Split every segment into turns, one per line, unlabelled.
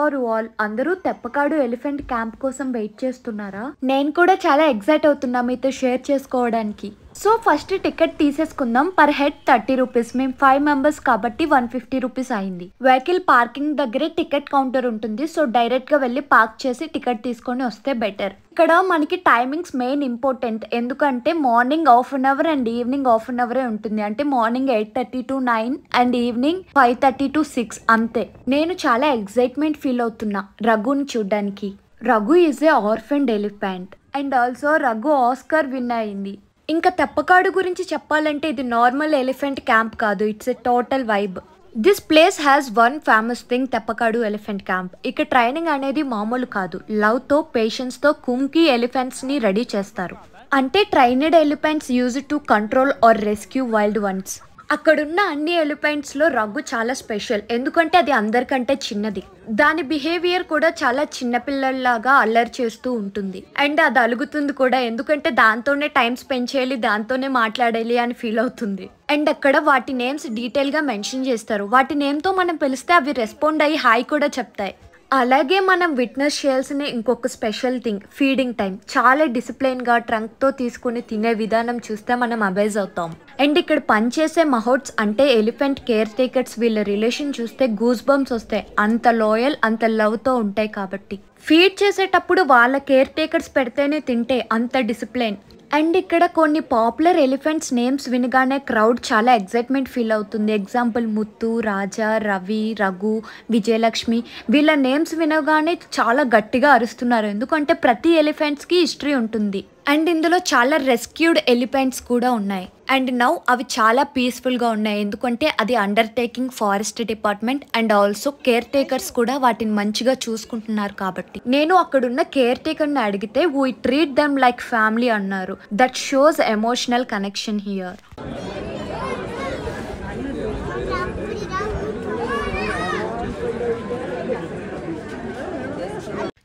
Are all? అందరూ Theppakadu elephant camp కోసం wait చేస్తున్నారా? నేను కూడా చాలా ఎక్సైట్ అవుతున్నా మీతో షేర్ చేసుకోవడానికి. సో ఫస్ట్ టికెట్ తీసేసుకుందాం. Per head 30 rupees. మేము 5 మెంబర్స్ కాబట్టి 150 రూపీస్ అయింది. వెహికల్ పార్కింగ్ దగ్గరే టికెట్ కౌంటర్ ఉంటుంది. సో డైరెక్ట్ గా వెళ్ళి పార్క్ చేసి టికెట్ తీసుకొని వస్తే బెటర్. ఇక్కడ మనకి టైమింగ్స్ మెయిన్ ఇంపార్టెంట్. ఎందుకంటే morning ½ an hour and evening ½ an అవరే ఉంటుంది. అంటే morning 8:30 to 9 and evening 5:30 to 6 అంతే. నేను చాలా ఎక్సైట్మెంట్ ఫీల్ అవుతున్నా రఘుని చూడ్డానికి. Raghu is a orphaned elephant and also Raghu Oscar win అయింది. ఇంకా తెప్పకాడు గురించి చెప్పాలంటే ఇది నార్మల్ ఎలిఫెంట్ క్యాంప్ కాదు. It's a total vibe. This place has one famous thing, Theppakadu elephant camp. ఇక్కడ ట్రైనింగ్ అనేది మామూలు కాదు. లవ్ తో పేషెన్స్ తో కుంకి ఎలిఫెంట్స్ ని రెడీ చేస్తారు. అంటే trained elephants use to control or rescue wild ones. అక్కడున్న అన్ని ఎలిఫెంట్స్ లో రఘు చాలా స్పెషల్. ఎందుకంటే అది అందరికంటే చిన్నది. దాని బిహేవియర్ కూడా చాలా చిన్నపిల్లల్లాగా అల్లరి చేస్తూ ఉంటుంది. అండ్ అది అలుగుతుంది కూడా. ఎందుకంటే దాంతోనే టైం స్పెండ్ చేయాలి, దాంతోనే మాట్లాడాలి అని ఫీల్ అవుతుంది. అండ్ అక్కడ వాటి నేమ్స్ డీటెయిల్ గా మెన్షన్ చేస్తారు. వాటి నేమ్ తో మనం పిలిస్తే అవి రెస్పాండ్ అయ్యి హాయ్ కూడా చెప్తాయి. అలాగే మనం విట్నెస్ చేయాల్సిన ఇంకొక స్పెషల్ థింగ్, ఫీడింగ్ టైం. చాలా డిసిప్లైన్ గా ట్రంక్ తో తీసుకుని తినే విధానం చూస్తే మనం అబేజ్ అవుతాం. అండ్ ఇక్కడ పనిచేసే మహోట్స్ అంటే ఎలిఫెంట్ కేర్ టేకర్స్, వీళ్ళ రిలేషన్ చూస్తే గూస్ బంప్స్ వస్తాయి. అంత లాయల్, అంత లవ్ తో ఉంటాయి కాబట్టి. ఫీడ్ చేసేటప్పుడు వాళ్ళ కేర్ టేకర్స్ పెడితేనే తింటే అంత డిసిప్లైన్. అండ్ ఇక్కడ కొన్ని పాపులర్ ఎలిఫెంట్స్ నేమ్స్ వినగానే క్రౌడ్ చాలా ఎక్సైట్మెంట్ ఫీల్ అవుతుంది. ఎగ్జాంపుల్ ముత్తు, రాజా, రవి, రఘు, విజయలక్ష్మి. వీళ్ళ నేమ్స్ వినగానే చాలా గట్టిగా అరుస్తున్నారు. ఎందుకంటే ప్రతి ఎలిఫెంట్స్ కి హిస్టరీ ఉంటుంది. అండ్ ఇందులో చాలా రెస్క్యూడ్ ఎలిఫెంట్స్ కూడా ఉన్నాయి. అండ్ నౌ అవి చాలా పీస్ఫుల్ గా ఉన్నాయి. ఎందుకంటే అది undertaking forest department and also caretakers కూడా వాటిని మంచిగా చూసుకుంటున్నారు కాబట్టి. నేను అక్కడున్న కేర్ టేకర్ ని అడిగితే we treat them like family అన్నారు. That shows emotional connection here.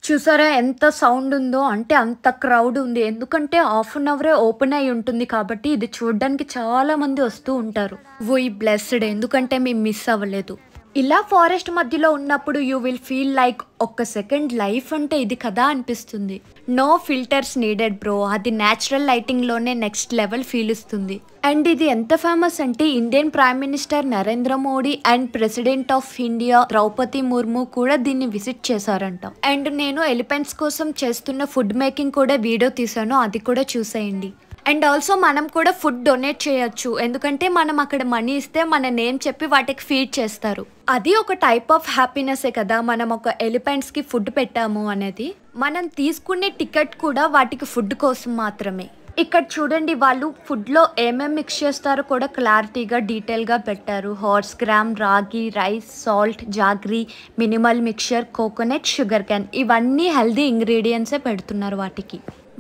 చూసారా ఎంత సౌండ్ ఉందో? అంటే అంత క్రౌడ్ ఉంది. ఎందుకంటే ½ అన్ అవరే ఓపెన్ అయి ఉంటుంది కాబట్టి ఇది చూడడానికి చాలా మంది వస్తూ ఉంటారు. వీ బ్లెస్డ్, ఎందుకంటే మేము మిస్ అవ్వలేదు. ఇలా ఫారెస్ట్ మధ్యలో ఉన్నప్పుడు యూ విల్ ఫీల్ లైక్ ఒక్క సెకండ్ లైఫ్ అంటే ఇది కదా అనిపిస్తుంది. No filters needed bro. అది న్యాచురల్ లైటింగ్ లోనే నెక్స్ట్ లెవెల్ ఫీల్ ఇస్తుంది. అండ్ ఇది ఎంత ఫేమస్ అంటే Indian prime minister Narendra Modi and president of India Droupadi Murmu కూడా దీన్ని విజిట్ చేశారంట. అండ్ నేను ఎలిఫెంట్స్ కోసం చేస్తున్న ఫుడ్ మేకింగ్ కూడా వీడియో తీసాను, అది కూడా చూసేయండి. అండ్ ఆల్సో మనం కూడా ఫుడ్ డొనేట్ చేయొచ్చు. ఎందుకంటే మనం అక్కడ మనీ ఇస్తే మన నేమ్ చెప్పి వాటికి ఫీడ్ చేస్తారు. అది ఒక టైప్ ఆఫ్ హ్యాపీనెస్సే కదా, మనం ఒక ఎలిఫెంట్స్ కి ఫుడ్ పెట్టాము అనేది. మనం తీసుకునే టికెట్ కూడా వాటికి ఫుడ్ కోసం మాత్రమే. ఇక్కడ చూడండి వాళ్ళు ఫుడ్ లో ఏమేమి మిక్స్ చేస్తారో కూడా క్లారిటీగా డీటెయిల్ గా పెట్టారు. Horse gram, ragi, rice, salt, jaggery, minimal mixture, coconut, sugarcane. ఇవన్నీ హెల్దీ ఇంగ్రీడియంట్సే పెడుతున్నారు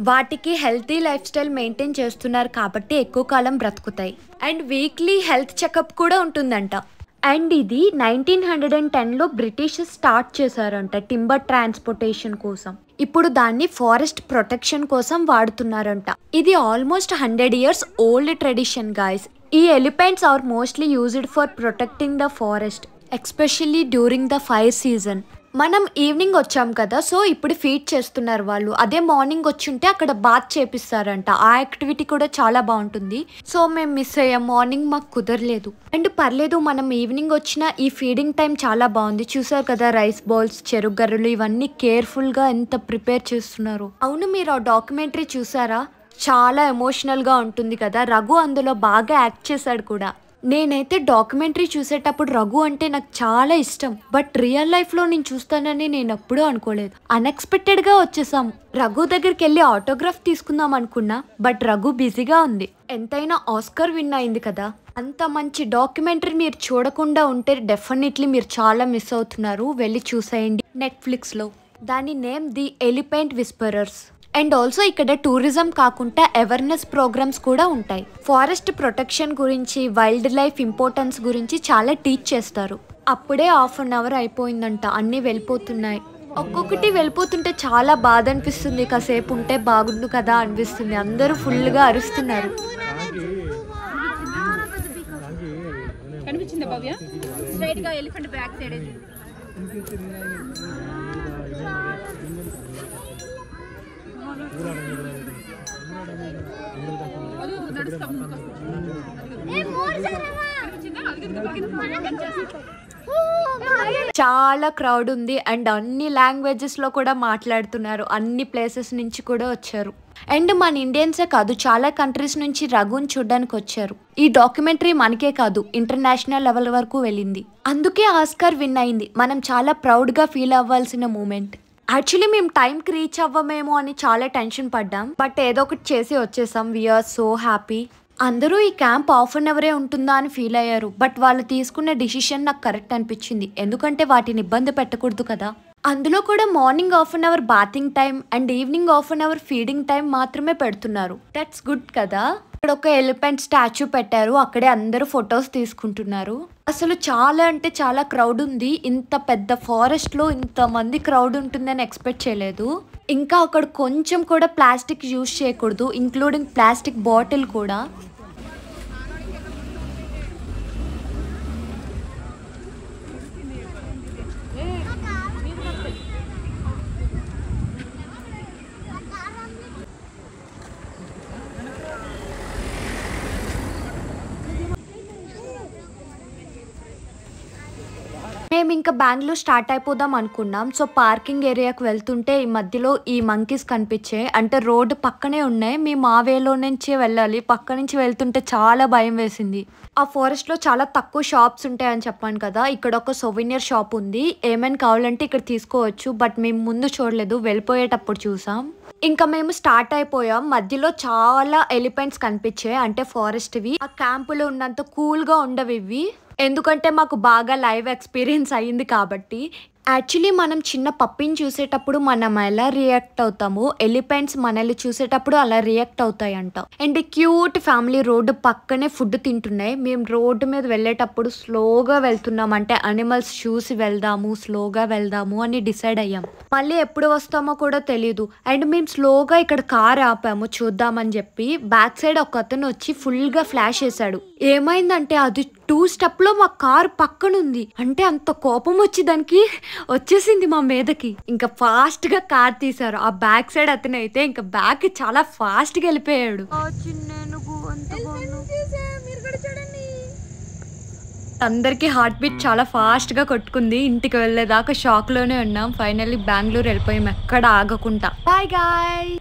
వాటికి హెల్తీ లైఫ్ స్టైల్ మెయింటైన్ చేస్తున్నారు కాబట్టి ఎక్కువ కాలం బ్రతుకుతాయి. అండ్ వీక్లీ హెల్త్ చెకప్ కూడా ఉంటుందంట. అండ్ ఇది 1910లో బ్రిటిష్ స్టార్ట్ చేశారంట టింబర్ ట్రాన్స్పోర్టేషన్ కోసం. ఇప్పుడు దాన్ని ఫారెస్ట్ ప్రొటెక్షన్ కోసం వాడుతున్నారంట. ఇది almost 100 years old tradition guys. ఈ elephants are mostly used for protecting the forest, especially during the fire season. మనం ఈవినింగ్ వచ్చాం కదా, సో ఇప్పుడు ఫీడ్ చేస్తున్నారు వాళ్ళు. అదే మార్నింగ్ వచ్చుంటే అక్కడ బాత్ చేపిస్తారంట. ఆ యాక్టివిటీ కూడా చాలా బాగుంటుంది. సో మేము మిస్ అయ్యాం, మార్నింగ్ మాకు కుదరలేదు. అండ్ పర్లేదు, మనం ఈవినింగ్ వచ్చిన ఈ ఫీడింగ్ టైం చాలా బాగుంది. చూసారు కదా రైస్ బౌల్స్, చెరుగర్రలు, ఇవన్నీ కేర్ఫుల్ గా ఎంత ప్రిపేర్ చేస్తున్నారు. అవును, మీరు ఆ డాక్యుమెంటరీ చూసారా? చాలా ఎమోషనల్ గా ఉంటుంది కదా. రఘు అందులో బాగా యాక్ట్ చేశాడు కూడా. నేనైతే డాక్యుమెంటరీ చూసేటప్పుడు రఘు అంటే నాకు చాలా ఇష్టం. బట్ రియల్ లైఫ్ లో నేను చూస్తానని నేను ఎప్పుడూ అనుకోలేదు. అన్ఎక్స్పెక్టెడ్ గా వచ్చేసాం. రఘు దగ్గరికి వెళ్ళి ఆటోగ్రాఫ్ తీసుకుందాం అనుకున్నా, బట్ రఘు బిజీగా ఉంది. ఎంతైనా ఆస్కర్ విన్ అయింది కదా. అంత మంచి డాక్యుమెంటరీ మీరు చూడకుండా ఉంటే డెఫినెట్లీ మీరు చాలా మిస్ అవుతున్నారు. వెళ్ళి చూసేయండి నెట్ఫ్లిక్స్ లో. దాని name the elephant whisperers. And also ఇక్కడ టూరిజం కాకుండా అవేర్నెస్ ప్రోగ్రామ్స్ కూడా ఉంటాయి. ఫారెస్ట్ ప్రొటెక్షన్ గురించి, వైల్డ్ లైఫ్ ఇంపార్టెన్స్ గురించి చాలా టీచ్ చేస్తారు. అప్పుడే ½ అన్ అవర్ అయిపోయిందంట, అన్నీ వెళ్ళిపోతున్నాయి. ఒక్కొక్కటి వెళ్ళిపోతుంటే చాలా బాధ అనిపిస్తుంది. కాసేపు ఉంటే బాగుండు కదా అనిపిస్తుంది. అందరూ ఫుల్గా అరుస్తున్నారు. చాలా క్రౌడ్ ఉంది అండ్ అన్ని లాంగ్వేజెస్ లో కూడా మాట్లాడుతున్నారు. అన్ని ప్లేసెస్ నుంచి కూడా వచ్చారు. అండ్ మన ఇండియన్సే కాదు, చాలా కంట్రీస్ నుంచి రఘుని చూడడానికి వచ్చారు. ఈ డాక్యుమెంటరీ మనకే కాదు, ఇంటర్నేషనల్ లెవెల్ వరకు వెళ్ళింది. అందుకే ఆస్కార్ విన్ అయింది. మనం చాలా ప్రౌడ్ గా ఫీల్ అవ్వాల్సిన మూమెంట్. యాక్చువల్లీ మేము టైంకి రీచ్ అవ్వమేమో అని చాలా టెన్షన్ పడ్డాం. బట్ ఏదో ఒకటి చేసి వచ్చేసాం. We're so happy. అందరూ ఈ క్యాంప్ హాఫ్ అన్ అవరే ఉంటుందా అని ఫీల్ అయ్యారు. బట్ వాళ్ళు తీసుకున్న డిసిషన్ నాకు కరెక్ట్ అనిపించింది. ఎందుకంటే వాటిని ఇబ్బంది పెట్టకూడదు కదా. అందులో కూడా morning half an hour bathing time and evening half an hour feeding time మాత్రమే పెడుతున్నారు. దట్స్ గుడ్ కదా. ఇక్కడ ఒక ఎలిఫెంట్ స్టాచ్యూ పెట్టారు. అక్కడే అందరూ ఫొటోస్ తీసుకుంటున్నారు. అసలు చాలా అంటే చాలా క్రౌడ్ ఉంది. ఇంత పెద్ద ఫారెస్ట్ లో ఇంత మంది క్రౌడ్ ఉంటుందని ఎక్స్పెక్ట్ చేయలేదు. ఇంకా అక్కడ కొంచెం కూడా ప్లాస్టిక్ యూజ్ చేయకూడదు, ఇంక్లూడింగ్ ప్లాస్టిక్ బాటిల్ కూడా. మేము ఇంకా బెంగళూరు స్టార్ట్ అయిపోదాం అనుకున్నాం. సో పార్కింగ్ ఏరియాకు వెళ్తుంటే ఈ మధ్యలో ఈ మంకీస్ కనిపించాయి. అంటే రోడ్డు పక్కనే ఉన్నాయి. మేము ఆ వేలో నుంచే వెళ్ళాలి. పక్క నుంచి వెళ్తుంటే చాలా భయం వేసింది. ఆ ఫారెస్ట్ లో చాలా తక్కువ షాప్స్ ఉంటాయని చెప్పాను కదా. ఇక్కడ ఒక సొవెనియర్ షాప్ ఉంది. ఏమైనా కావాలంటే ఇక్కడ తీసుకోవచ్చు. బట్ మేము ముందు చూడలేదు, వెళ్ళిపోయేటప్పుడు చూసాం. ఇంకా మేము స్టార్ట్ అయిపోయాం. మధ్యలో చాలా ఎలిఫెంట్స్ కనిపించాయి, అంటే ఫారెస్ట్వి. ఆ క్యాంపులో ఉన్నంత కూల్గా ఉండవు ఇవి, ఎందుకంటే మాకు బాగా లైవ్ ఎక్స్పీరియన్స్ అయ్యింది కాబట్టి. యాక్చువల్లీ మనం చిన్న పప్పిని చూసేటప్పుడు మనం ఎలా రియాక్ట్ అవుతామో, ఎలిఫెంట్స్ మనల్ని చూసేటప్పుడు అలా రియాక్ట్ అవుతాయంట. అండ్ క్యూట్ ఫ్యామిలీ రోడ్డు పక్కనే ఫుడ్ తింటున్నాయి. మేము రోడ్డు మీద వెళ్ళేటప్పుడు స్లోగా వెళ్తున్నాం, అంటే అనిమల్స్ చూసి వెళ్దాము, స్లోగా వెళ్దాము అని డిసైడ్ అయ్యాం. మళ్ళీ ఎప్పుడు వస్తామో కూడా తెలీదు. అండ్ మేము స్లోగా ఇక్కడ కార్ ఆపాము చూద్దామని చెప్పి. బ్యాక్ సైడ్ ఒక అతను వచ్చి ఫుల్గా ఫ్లాష్ వేసాడు. ఏమైందంటే అది 2 స్టెప్లో మా కార్ పక్కనుంది. అంటే అంత కోపం వచ్చి దానికి వచ్చేసింది మా మీదకి. ఇంకా ఫాస్ట్ గా కార్ తీసారు. ఆ బ్యాక్ సైడ్ అతను అయితే ఇంకా బ్యాక్ చాలా ఫాస్ట్ గా వెళ్ళిపోయాడు. అందరికి హార్ట్ బీట్ చాలా ఫాస్ట్ గా కొట్టుకుంది. ఇంటికి వెళ్ళేదాకా షాక్ లోనే ఉన్నాం. ఫైనల్లీ బెంగళూరు వెళ్ళిపోయాం ఎక్కడ ఆగకుండా. Bye guy.